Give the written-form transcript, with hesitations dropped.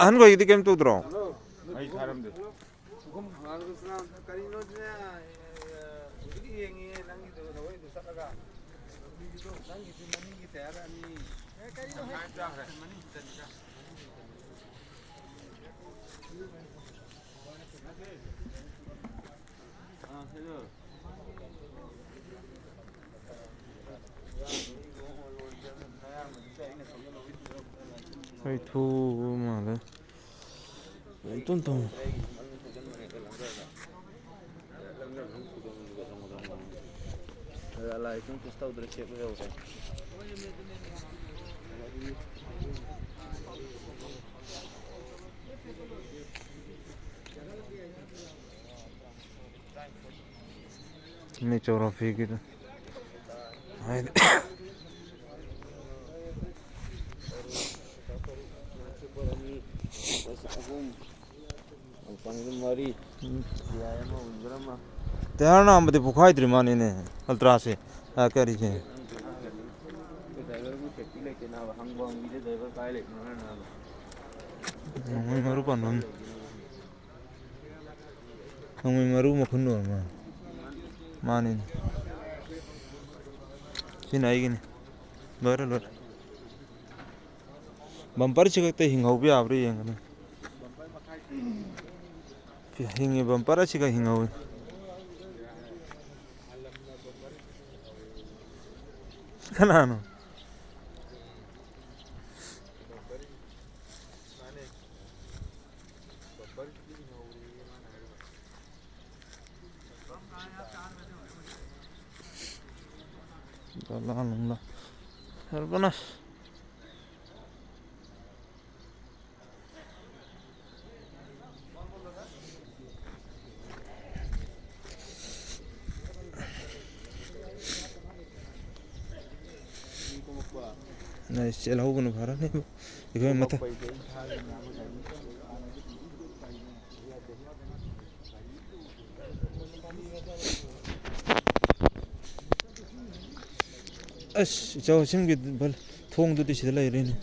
ꯑꯍꯟꯈꯣꯏꯒꯤꯗꯤ ꯀꯩꯝ ꯇꯧꯗ꯭ꯔꯣ? ꯑꯩ ꯊꯥꯔꯝꯗꯦ. ꯑꯩ ꯊꯨꯕ ꯃꯥꯜꯂꯦ. ꯏꯇꯣꯟ ꯇꯣꯡ. ꯅꯦꯆꯣꯒ꯭ꯔꯥꯐꯤꯒꯤꯗ ꯍꯥꯏꯗꯤ ꯇꯌꯥꯔ ꯅꯥꯝꯕꯗꯤ ꯄꯣꯛꯈꯥꯏꯗ꯭ꯔꯤ ꯃꯥꯅꯤꯅꯦ ꯑꯜꯇ꯭ꯔꯥꯁꯦ ꯀꯔꯤꯁꯦ ꯅꯣꯡꯃꯩ ꯃꯔꯨ ꯄꯥꯟꯐꯝ ꯅꯣꯡꯃꯩ ꯃꯔꯨ ꯃꯈꯨꯟ ꯑꯣꯏꯔ ꯃꯥꯜꯂꯦ. ꯃꯥꯅꯤꯅꯦ ꯁꯤꯅ ꯑꯩꯒꯤꯅꯤ. ꯂꯣꯏꯔꯦ ꯂꯣꯏꯔꯦ. ꯕꯝꯄꯔꯁꯤ ꯈꯛꯇ ꯍꯤꯡꯍꯧꯕ ꯌꯥꯕ꯭ꯔꯥ ꯌꯦꯡꯒꯅꯤ. ꯍꯤꯡꯉꯤ ꯕꯝꯄꯔ ꯑꯁꯤꯒ ꯍꯤꯡꯍꯧꯋꯤ. ꯀꯅꯥꯅꯣ? Sarbanas. Này sẽ lâu còn phải đấy. Thì phải mất. ꯑꯁ ꯏꯆꯥꯎꯁꯤꯡꯒꯤ ꯊꯣꯡꯗꯨꯗꯤ ꯁꯤꯗ ꯂꯩꯔꯦꯅꯦ.